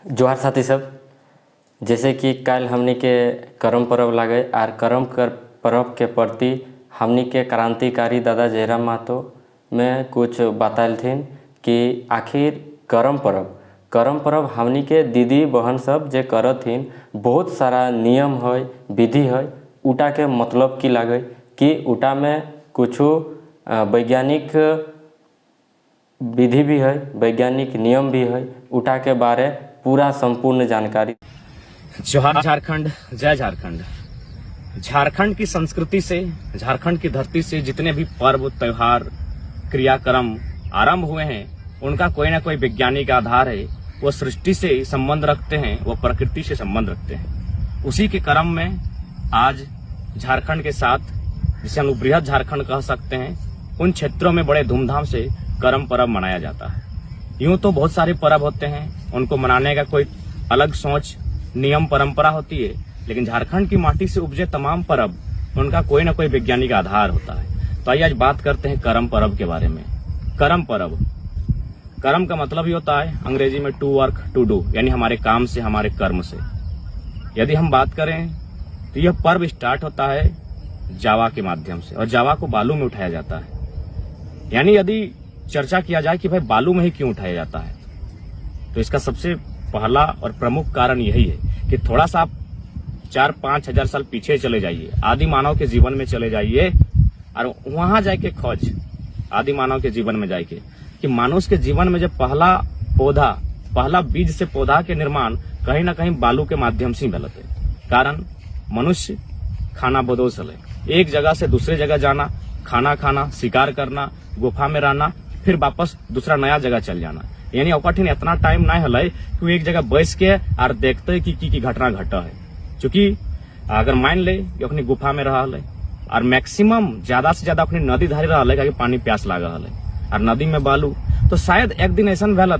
जोहार साथी सब, जैसे कि कल हमनी के करम पर्व लागे और करम कर पर्व के प्रति हमनी के क्रांतिकारी दादा जयराम महतो में कुछ बताल थीन कि आखिर करम पर्व हमनी के दीदी बहन सब जे करथिन बहुत सारा नियम है, विधि है। उटा के मतलब की लागे कि उटा में कुछ वैज्ञानिक विधि भी है, वैज्ञानिक नियम भी है। उटा के बारे पूरा संपूर्ण जानकारी। जोहार झारखंड, जय झारखंड। झारखंड की संस्कृति से, झारखंड की धरती से जितने भी पर्व त्योहार क्रियाक्रम आरंभ हुए हैं उनका कोई ना कोई वैज्ञानिक आधार है। वो सृष्टि से संबंध रखते हैं, वो प्रकृति से संबंध रखते हैं। उसी के क्रम में आज झारखंड के साथ, जिसे हम बृहद झारखंड कह सकते हैं, उन क्षेत्रों में बड़े धूमधाम से करम पर्व मनाया जाता है। यूं तो बहुत सारे पर्व होते हैं, उनको मनाने का कोई अलग सोच नियम परंपरा होती है, लेकिन झारखंड की माटी से उपजे तमाम पर्व उनका कोई ना कोई वैज्ञानिक आधार होता है। तो आइए आज बात करते हैं करम पर्व के बारे में। करम पर्व, कर्म का मतलब ही होता है अंग्रेजी में टू वर्क टू डू, यानी हमारे काम से, हमारे कर्म से। यदि हम बात करें तो यह पर्व स्टार्ट होता है जावा के माध्यम से, और जावा को बालू में उठाया जाता है। यानी यदि चर्चा किया जाए कि भाई बालू में ही क्यों उठाया जाता है, तो इसका सबसे पहला और प्रमुख कारण यही है कि थोड़ा सा आप 4-5 हजार साल पीछे चले जाइए, आदि मानव के जीवन में चले जाइए और वहां जाके खोज आदि मानव के जीवन में जाके कि मनुष्य के जीवन में जब पहला बीज से पौधा के निर्माण कहीं ना कहीं बालू के माध्यम से मिलत है। कारण मनुष्य खाना बदोश है, एक जगह से दूसरे जगह जाना, खाना खाना, शिकार करना, गुफा में रहना, फिर वापस दूसरा नया जगह चल जाना। यानी ओकठिन इतना टाइम नहीं हल कि एक जगह बैस के और देखते कि घटना घटा है। चूंकि अगर मान ले कि अपनी गुफा में रहा है और मैक्सिमम ज्यादा से ज्यादा अपनी नदी धारी रहा है, पानी प्यास लगा है और नदी में बालू, तो शायद एक दिन ऐसा भेल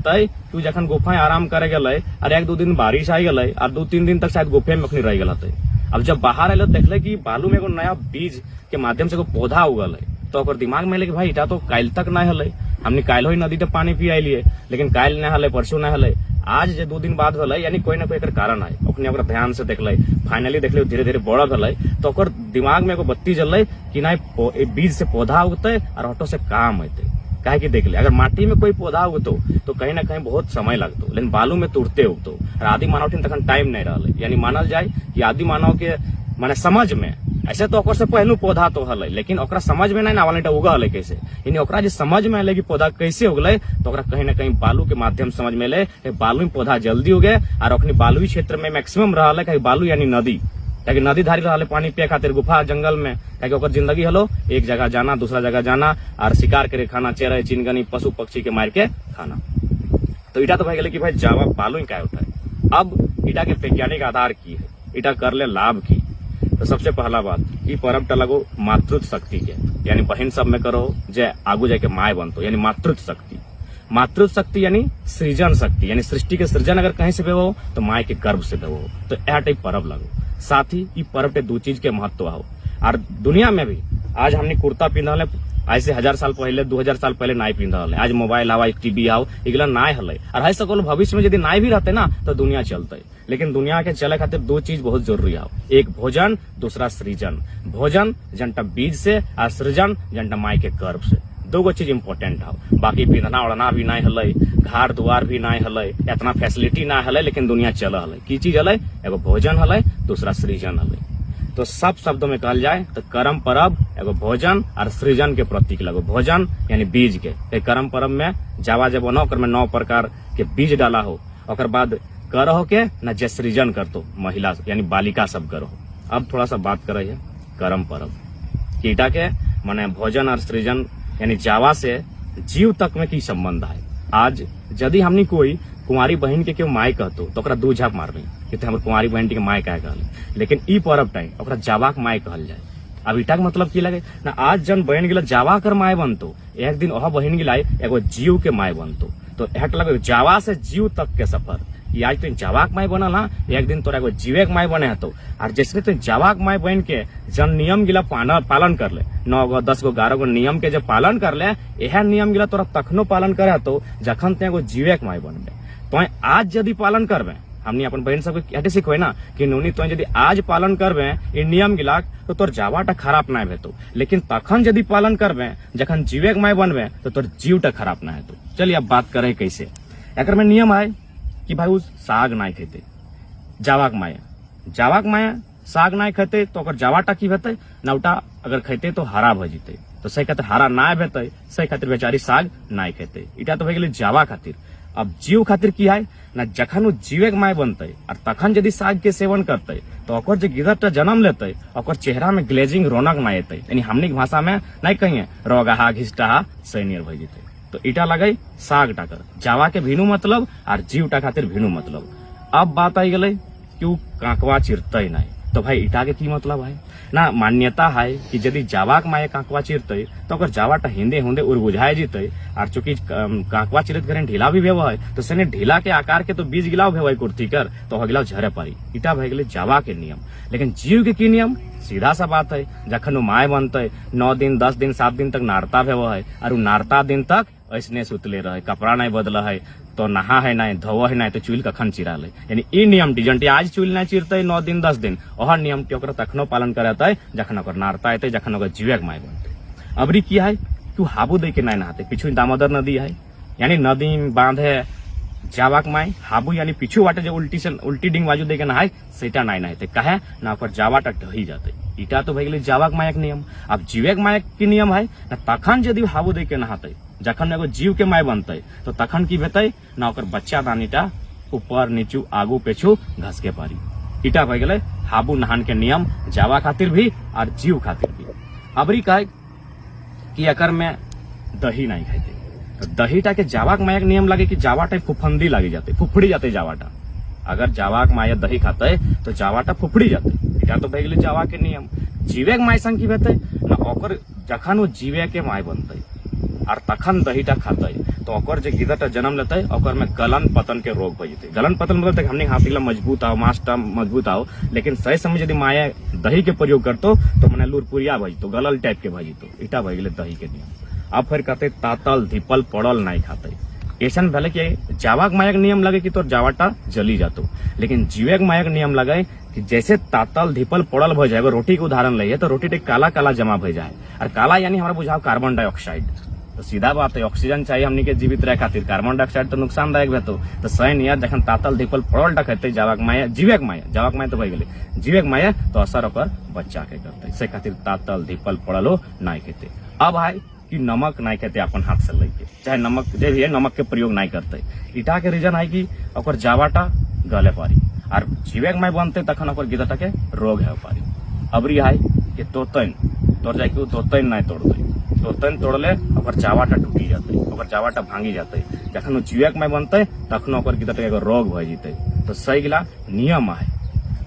कि जखन गुफा आराम करे गए और 1-2 दिन बारिश आई गई और 2-3 दिन तक शायद गुफे में अखनी रह गए। अब जब बाहर आये देखले कि बालू में एगो नया बीज के माध्यम से एगो पौधा उगल है, तो ओकर दिमाग में कि भाई इटा तो काल तक नहीं हल, हमने काल ही नदी पानी पी आइलिए, लेकिन काल नहीं हल, परसों नहीं हल, आज जे 2 दिन बाद भेल, यानी कोई ना कोई कारण है। अपने ओकरा ध्यान से देखले, फाइनली देखले धीरे धीरे बड़ा भेल, तो ओकर दिमाग में एगो बत्ती जल कि नहीं बीज से पौधा उगते और ऑटो से काम होते। काहे कि देख ले, अगर माटी में कोई पौधा उगतो तो कहीं ना कहीं बहुत समय लगतो, लेकिन बालू में तुरते उगतो और आदि मानव तखन टाइम नहीं रहा। यानी मानल जाए कि आदि मानव के माने समझ में, ऐसे तो ओकर से पहलू पौधा तो हल, लेकिन ओकरा समझ में नहीं आवल उगल कैसे। यानी ओकरा जो समझ में आले कि पौधा कैसे उगले, तो ओकरा कहीं ना कहीं बालू के माध्यम से समझ में ले बालू में पौधा जल्दी उगे और अपनी बालुई क्षेत्र में मैक्सिमम रहा है। बालू यानी नदी, ताकि नदी धारी रहा पानी पिए खातिर, गुफा जंगल में, ताकि ओकर जिंदगी हलो एक जगह जाना, दूसरा जगह जाना और शिकार करे खाना, चेरे चिनगनी पशु पक्षी के मार के खाना। तो इटा तो भाई कि भाई जावा बालू ही क्या होता है। अब इटा के वैज्ञानिक आधार की है, इटा कर ले लाभ की। तो सबसे पहला बात, ये पर्व लगो मातृत्व शक्ति के, यानी बहन सब में करो जे आगू जाके माए बनतो, यानी मातृत्व शक्ति। मातृत्व शक्ति यानी सृजन शक्ति, यानी सृष्टि के सृजन अगर कहीं से हो तो माए के गर्भ से हो। तो यह टाइप पर्व लगो। साथ ही ये पर्व के 2 चीज के महत्व हो। और दुनिया में भी आज हमने कुर्ता पिंधल है, ऐसे 1000 साल पहले 2000 साल पहले नाई पिंधल है। आज मोबाइल आवा, टीवी आओ, इगला नाय हल और है सकल भविष्य में यदि नाई भी रहते ना तो दुनिया चलते। लेकिन दुनिया के चले खातिर 2 चीज बहुत जरूरी हो, एक भोजन, दूसरा सृजन। भोजन जनता बीज से और सृजन जनता माई के गर्भ से। 2 चीज इम्पोर्टेंट हो। बाकी पिंधना ओढ़ना भी नहीं हल, घर दुआर भी नहीं हल, इतना फैसिलिटी ना हल, लेकिन दुनिया चल हल। की चीज हल? एगो भोजन हल, दूसरा सृजन हल। तो सब शब्दों में कहल जाए तो करम पर्व एगो भोजन और सृजन के प्रतीक लगो। भोजन यानी बीज के, करम पर्व में जावा जब बनो में 9 प्रकार के बीज डाला हो, और बाद करहो के न जे सृजन करतो महिला यानी बालिका सब करो। अब थोड़ा सा बात करे है करम पर्व कीटा के, माने भोजन और सृजन यानी जावा से जीव तक में की संबंध है। आज यदि हमनी कोई कुंवारी बहन के क्यों माय कहतो तो ओकरा 2 झाप मारबे कि हमर कुंवारी बहन के माय कहे कहले, लेकिन ई पर्व टाइम ओकरा जावा के माय कहल जाए। अब इटा के मतलब की लगे ना, आज जन बहन गिला जावा कर माय बनतो, एक दिन वह बहन गिला एगो जीव के माय बनतो। तो हट लगे जावा से जीव तक के सफर। आज तो जावा के माय बनल ना, एक दिन तोरा एगो जीवे के माय बने हतो। और जैसे तो जावा के माय बन के जन नियम गिला पालन कर ले, 9 गो 10 गो 11 गो नियम के जब पालन कर ले, यह नियम गिला तोरा तखनो पालन करे हतो जखन ते एगो जीवे के माय बनबे। तो आज यदि पालन करबे, हमने अपन बहन सबके कहते सिखवे ना कि नूनी तो यदि आज पालन करबे इ नियम गिला तो तोर जावाटा खराब ना हेतु, लेकिन तखन यदि पालन करबे जखन जीवे के माय बनबे तो तोर जीवटा खराब ना हेतु। चलिए अब बात करे कैसे। एकर में नियम है कि भाई उ साग ना खेते, जावाक माया साग ना खेते तो अगर जावाटा की हेते नौटा अगर खेते तो हरा भ जते, तो सही खातिर हरा ना भेते, सही खातिर बेचारी साग ना खेते। इटा तो हो गेले जावा खातिर। अब जीव खातिर की है ना, जखन जीवे के माय बनते और तखन यदि साग के सेवन करते तो ओकर जो गिदरटा जन्म लेते ओकर चेहरा में ग्लेजिंग रौनक ना एते, यानी हमनी के भाषा में नहीं कहिए रोगहा घिष्टहा सैनियर भ जते। तो इटा लगे साग टाकर, जावा के भिनु मतलब और जीव टा खातिर भिनु मतलब। अब बात आई गई कि उ कांकवा चिरते नहीं, तो भाई इटा के की मतलब है ना, मान्यता है कि यदि जावाक माये कांकवा चिरते तो अगर जावाटा हिंदे हुंदे उर्बुझाए जीते, और चूंकि कांकवा चिरत करें ढीला भी भेव है तो सने ढीला के आकार के तो बीज गिलाव भेव कुर्ती कर तो हो गिलाव झरे पारी। इटा भय गेले जावा के नियम। लेकिन जीव के की नियम सीधा सा बात है, जखन माय बनते 9 दिन 10 दिन 7 दिन तक नारता भेव है और नारता दिन तक ऐसने सुतले रहे, कपड़ा नहीं बदल है, तो नहा है ना धोव है ना तो चूल कखन चिरा ले, यानी ई नियम टी आज चूल नहीं चिरते 9 दिन 10 दिन ओहर नियम टी तखनो पालन करते जखन नारता अते जखन जीवे के माय बनते। अबरी की है कि हाबू दे के नहीं नहाते, पीछू दामोदर नदी है यानी नदी बांध है जावाक माय हाबू यानी पीछू बाटे जो उल्टी डिंग बाजू दे के नहाए सेटा नहीं नहाते, कहे ना ओकर जावाटा ढही जाते। इटा तो भय गेले जावाक मायक नियम। अब जीवे के मायक की नियम है ना, तखन यदि हाबू दे के नहाते जखन एगो जीव के माय बनते तो तखन की भेते ना ओकर बच्चा दानीटा ऊपर नीचू आगू पेछू घस के पारी। इटा भय गेले हाबू नहान के नियम जावा खातिर भी और जीव खातिर भी। अबरी कहे कि एकर में दही नहीं खाते, तो दहीटा के जावाक मायक नियम लगे कि जावाटा फुफंदी लगी जाते, फुफड़ी जाते जावाटा। अगर जावाक माया दही खाते तो जावाटा फुफड़ी जाते। इटा तो भय गेले जावा के नियम। जीवे के माय संग की भेते ना, ओकर जखन वो जीवे के माय बनते और तखन दहीटा खाते तो ओकर जो गिदरटा जन्म लेते ओकर में गलन पतन के रोग हो जते। गलन पतन मतलब हमने हाथी ला मजबूत आओ, मांसटा मजबूत आओ, लेकिन सही समय यदि माया दही के प्रयोग करतो तो मने लुरपुरिया भजतो, गलल टाइप के भजतो। इटा भय गेले दही के नियम। अब फिर कहते तातल धिपल पड़ल नहीं खाते। ऐसन भले कि जावाक मायक नियम लगे कि तोर जावाटा जली जातो, लेकिन जीवे के मायक नियम लगे कि जैसे तातल धिपल पड़ल भ जाए, रोटी के उदाहरण लइए तो रोटी काला काला जमा भ जाए, और काला यानी हमारा बुझाओ कार्बन डाइऑक्साइड। तो सीधा बात है, ऑक्सीजन चाहिए हमनी के जीवित रहे खातिर, कार्बन डाइऑक्साइड तो नुकसानदायक भेतो। तो सही नियर जखन तातल धिपल पड़ल कहते जावाक माया जीवे के माया, जावाक माया तो भय गेले जीवे के माया तो असर ओकर बच्चा के करते, से खातिर तातल धिपल पड़लो नहीं खेते। अब है कि नमक नहीं खेते अपन हाथ से लेके, चाहे नमक जो भी है नमक के प्रयोग नहीं करते। इटा के रीजन है कि ओकर जावाटा गले पारी और जीवे के माय बनते तखन ओकर गिदरटा के रोग है पारी। अबरी है कि तोतन तोड़ जाए कि तोतन नहीं तोड़ते, तोतन तोड़ले ओकर जावाटा टूटी जाते, ओकर जावाटा भांगी जाते। जखन जीवे के माय बनते तखन ओकर गिदरटा के रोग भ जते। तो सही गिला नियम है।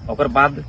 ओकर बाद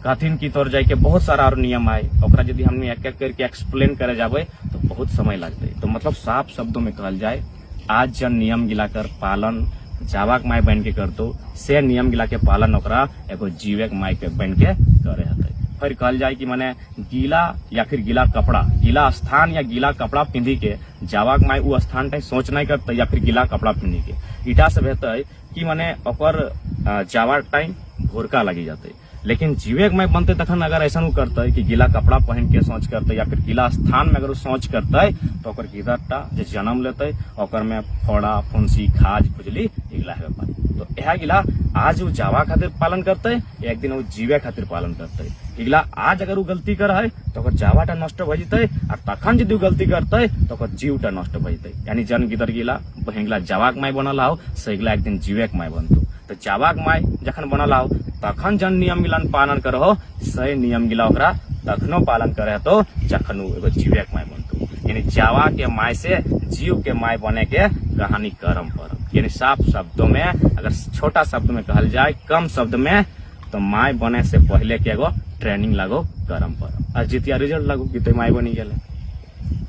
कहथिन की तोड़ जाए के बहुत सारा और नियम है, ओकरा यदि हमने एक एक करके एक्सप्लेन करे जाबे तो बहुत समय लगते। तो मतलब साफ शब्दों में कहल जाए, आज जन नियम गिलाकर पालन जावाक माय बन के करतो से नियम गिला के पालन ओकरा एगो जीवे के माय के बन के करे हते। फिर कहल जाए कि माने गीला या फिर गीला कपड़ा, गीला स्थान या गीला कपड़ा पिंधी के जावाक माय उ स्थान टाइम सोच नहीं करते या फिर गीला कपड़ा पिंधी के। इटा से बेहतर कि माने ओकर जावा टाइम भोरका लगी जाते। लेकिन जीवे के माय बनते तखन अगर ऐसा करते कि गीला कपड़ा पहन के सोच करते या फिर गीला स्थान में अगर सोच करते तो ओकर गिदरटा जो जन्म लेते ओकर में फोड़ा फुंसी खाज खुजली इगला है पारी। तो यह गिला आज वो जावा खातिर पालन करते, एक दिन वो जीवे खातिर पालन करते। इगला आज अगर वो गलती कर है तो ओकर जावाटा नष्ट हो जते, और तखन यदि गलती करते तो ओकर जीवटा नष्ट हो जते। यानी जन गिदर गिला बहिंगला जावाक माय बनल हो से इगला एक दिन जीवे के माय बनतो। तो जावाक माय जखन बनल हो तखन जन नियम गिलन पालन करहो, सही नियम गिला ओकरा तखनो पालन करे तो जखन एगो जीवे के माय बनतो। यानी जावा के माय से जीव के माय बने के कहानी करम परम। यानी साफ शब्दों में अगर छोटा शब्द में कहल जाए, कम शब्द में, तो माय बने से पहले के एगो ट्रेनिंग लगो करम परम, और जितिया रिजल्ट लगो कि तो माय बनी गेले।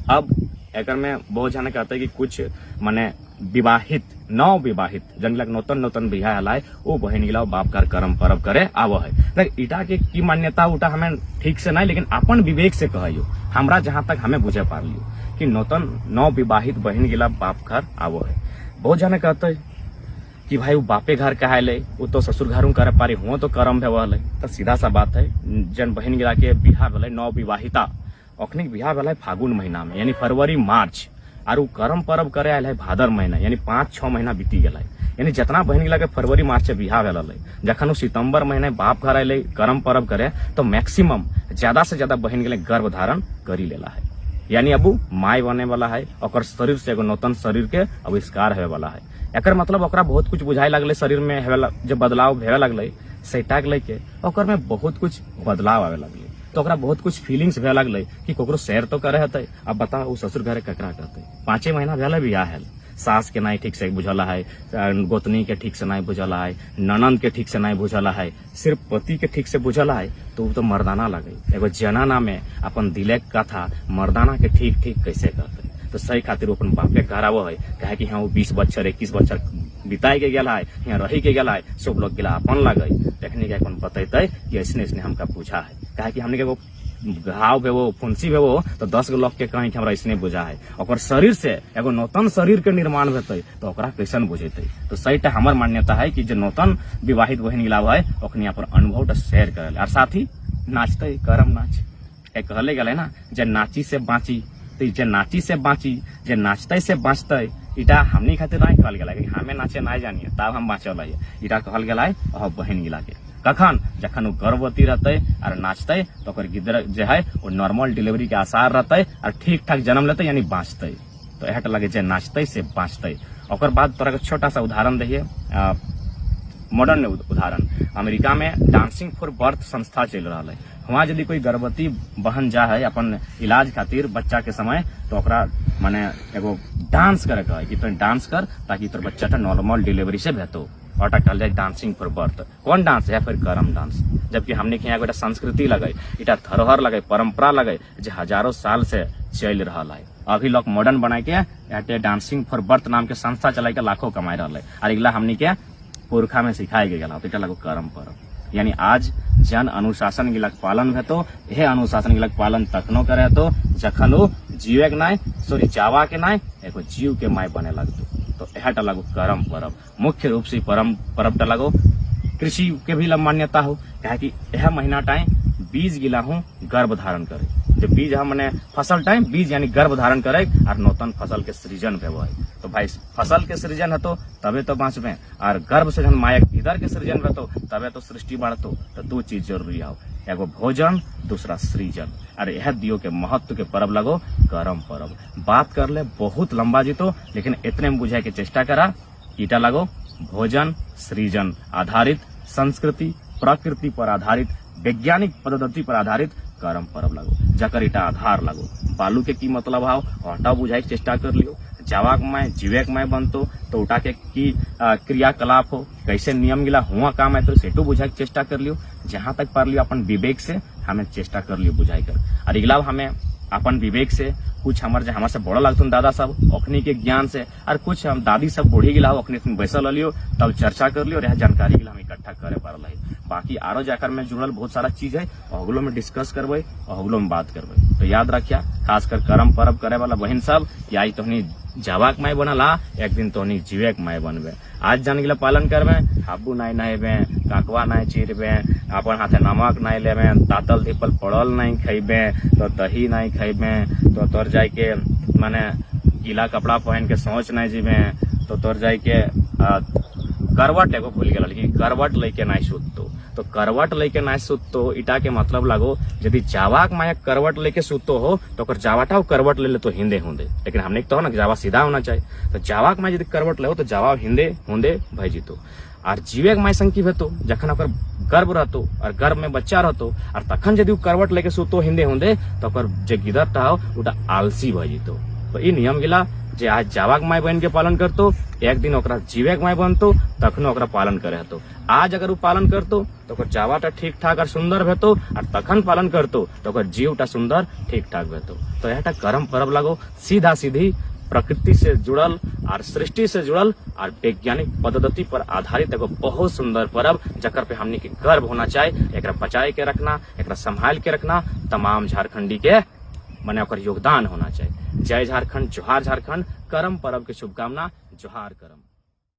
अब एकर में बहुत जाने कहते हैं कि कुछ माने विवाहित नव विवाहित जंगलक नौतन बिहा हलाय वो बहन गिला बाप घर कर्म परब करे आवो है। देख इटा के की मान्यता उटा हमें ठीक से नहीं, लेकिन अपन विवेक से कहियो, हमरा जहां तक हमें बुझे पा लियो कि नौतन नव विवाहित बहन गिला बाप घर आवो है। बहुत जाने कहते कि भाई वो बापे घर कहाले, वो तो ससुर घर करे पारी हुआ तो कर्म भेवल है। तो सीधा सा बात है, जन बहन गिरा के बिहार भले नव विवाहिता अखनी बिहार भले फागुन महीना में यानी फरवरी मार्च, और कर्म पर्व करे आयल है भादर महीना यानी 5-6 महीना बीती गया। यानी जितना बहन गिला के फरवरी मार्च से बिहार भेल जखन वो सितंबर महीने बाप घर अल कर्म पर्व करे तो मैक्सिमम ज्यादा से ज्यादा बहन गिले गर्भ धारण करी लेला है। यानी अब माय बने वाला है, और शरीर से एगो नूतन शरीर के आविष्कार होवे वाला है। एकर मतलब ओकरा बहुत कुछ बुझाए लगले, शरीर में जब बदलाव भेवे लगले सेटा के ओकर में बहुत कुछ बदलाव आवे लगले, तो ओकरा बहुत कुछ फीलिंग्स भे लगले कि कोकरो शेयर तो करे हते। अब बता वो ससुर घरे ककरा करते, 5 महीना भेले बियाह है, सास के नहीं ठीक से बुझला है, गोतनी के ठीक से नहीं बुझला है, ननंद के ठीक से नहीं बुझला है, सिर्फ पति के ठीक से बुझला है, तो वो तो मर्दाना लगे। एगो जनाना में अपन दिले कथा मर्दाना के ठीक ठीक कैसे करते, तो सही खातिर अपन बापे घर आवो है, कहे कि हाँ वो 20 बच्चर 21 बच्चर बिताए के गया है, यहाँ रही के गया है, सब लोग गिला अपन लगे देखने के अपन बतेते कि ऐसने ऐसने हमका पूछा है, कहे कि हमने के वो घाव भे वो फुंसी भे वो तो 10 गो लोग के कहीं हमरा इसने बुझा है, और शरीर से एगो नूतन शरीर के निर्माण हेतै तो ओकरा कैसन बुझेते। तो सही हमर मान्यता है कि जो नूतन विवाहित बहन गिलाव है ओखनी अपन अनुभव शेयर करे, और साथ ही नाचते करम नाच कहले गए ना, जे नाची से बाँची, तो जे नाची से बाँची, जे नाचते से बाँचते, इटा हमनी खातिर नहीं कहल गया कि हमें नाचे नहीं जानिए तब हम बाँचल है, इटा कहल गया है बहन गिला के कखन जखन वो गर्भवती रहते और नाचते तो गिदर जो है वो नॉर्मल डिलीवरी के आसार रहते और ठीक ठाक जन्म लेते यानी बाँचते। तो यह लगे जे नाचते से बाँचते। और बाद तोरा के छोटा सा उदाहरण दिए, मॉडर्न उदाहरण, अमेरिका में डांसिंग फॉर बर्थ संस्था चल रहा है। वहाँ यदि कोई गर्भवती बहन जा है अपन इलाज खातिर बच्चा के समय, तो ओकरा माने एगो डांस करे कहे कि तुम डांस कर ताकि तोर बच्चा नॉर्मल डिलीवरी से भेतो, और कहल जाए डांसिंग फॉर बर्थ। कौन डांस है? फिर करम डांस। जबकि हमने के यहाँ संस्कृति लगे, इटा धरोहर लगे, परंपरा लगे जो हजारों साल से चल रहा है। अभी लोग मॉडर्न बना के डांसिंग फॉर बर्थ नाम के संस्था चला के लाखों कमाए रहा है, और अगला हमने के पुरखा में सिखाई गया तो लगो करम पर्व। यानी आज जन अनुशासन गिलक पालन है, तो यह अनुशासन गिलक पालन तखनो करे तो जखन वो जीवे के नाय सॉरी जावा के नाय एगो जीव के माय बने लगतो। तो यह लगो करम पर्व। मुख्य रूप से परम पर्व लगो कृषि के भी मान्यता हो, कहे कि यह महीना टाइम बीज गिला हूँ गर्भ धारण करे, जो बीज हमने फसल टाइम बीज यानी गर्भ धारण करे और नूतन फसल के सृजन भेव है। तो भाई फसल के सृजन है तो तबे तो बाँचबे, और गर्भ से जन मायक इधर के सृजन है तो तबे तो सृष्टि बढ़तो। तो 2 चीज जरूरी आओ, एगो भोजन, दूसरा सृजन। अरे यह दियो के महत्व के पर्व लगो करम पर्व। बात कर ले बहुत लंबा जीतो, लेकिन इतने में बुझाए के चेष्टा करा। ईटा लगो भोजन सृजन आधारित, संस्कृति प्रकृति पर आधारित, वैज्ञानिक पद्धति पर आधारित करम पर्व लगो, जकर इटा आधार लगो। बालू के की मतलब आओ आटा बुझाई के चेष्टा कर लियो, जावाक में जीवेक में बनतो तो उठा के की क्रियाकलाप हो, कैसे नियम गिला हुआ काम है तो सेटू बुझाई के चेष्टा कर लियो। जहां तक पार लियो अपन विवेक से हमें चेष्टा कर लियो बुझाई कर। और अगला हमें अपन विवेक से कुछ हमारे से बड़ा लगतन दादा सब अखनी के ज्ञान से, और कुछ हम दादी सब बूढ़ी गिला अखनी बैसल लियो तब चर्चा कर लियो, और यह जानकारी गिला हम इकट्ठा करे पारल है। बाकी आरो जाकर में जुड़ल बहुत सारा चीज है, अगलो में डिस्कस करबे, अगलो में बात करबे। तो याद रखिया खासकर करम पर्व करे वाला बहन सब, या तोहनी जावाक माय बनला एक दिन तोहनी जीवेक माय बनबे। आज जान गिला पालन करबे, हाबू नाय नहेबे, काकवा नाय चीरबे, अपन हाथे नमक नाय लेबे, तातल धिपल पड़ल नहीं खइबे, तो दही नहीं खइबे, तो तोर जाय के माने गीला कपड़ा पहन के सोच नहीं जीबे, तो तोर जाय के करवट एगो भूल गया, लेकिन करवट लेके नहीं सुतो। तो करवट लेके नहीं सुतो इटा के मतलब लगो यदि जावाक माया करवट लेके सुतो हो तो जावाटा करवट ले तो हिंदे होंदे, लेकिन हमने तो ना जावा सीधा होना चाहिए। तो जावाक माय यदि करवट ले तो जावा हिंदे होंदे भय जीतो। और जीवेक माय संकी भेतो जखन ओकर गर्भ रहतो और गर्भ में बच्चा रहतो, और तखन यदि करवट लेके सुतो हिंदे होंदे तो ओकर जे गिदरटा हो उटा आलसी भय जीतो। तो ई नियम गिला जे आज जावाक माय बहन के पालन करतो, एक दिन ओकरा जीवेक माय बनतो तखनो ओकरा पालन करे हतो। आज अगर वो पालन करतो तो ओकर जावाटा ठीक ठाक और सुंदर भेतो, और तखन पालन करतो तो ओकर जीवटा सुंदर ठीक ठाक भेतो। तो यहटा करम पर्व लगो सीधा सीधी प्रकृति से जुड़ल और सृष्टि से जुड़ल और वैज्ञानिक पद्धति पर आधारित एगो बहुत सुंदर पर्व, जकर पे हमने के गर्व होना चाहिए। एकरा बचाए के रखना, एकरा संभाल के रखना तमाम झारखंडी के मने ओकर योगदान होना चाहिए। जय झारखंड, जोहार झारखंड। करम पर्व के शुभकामना, जोहार करम।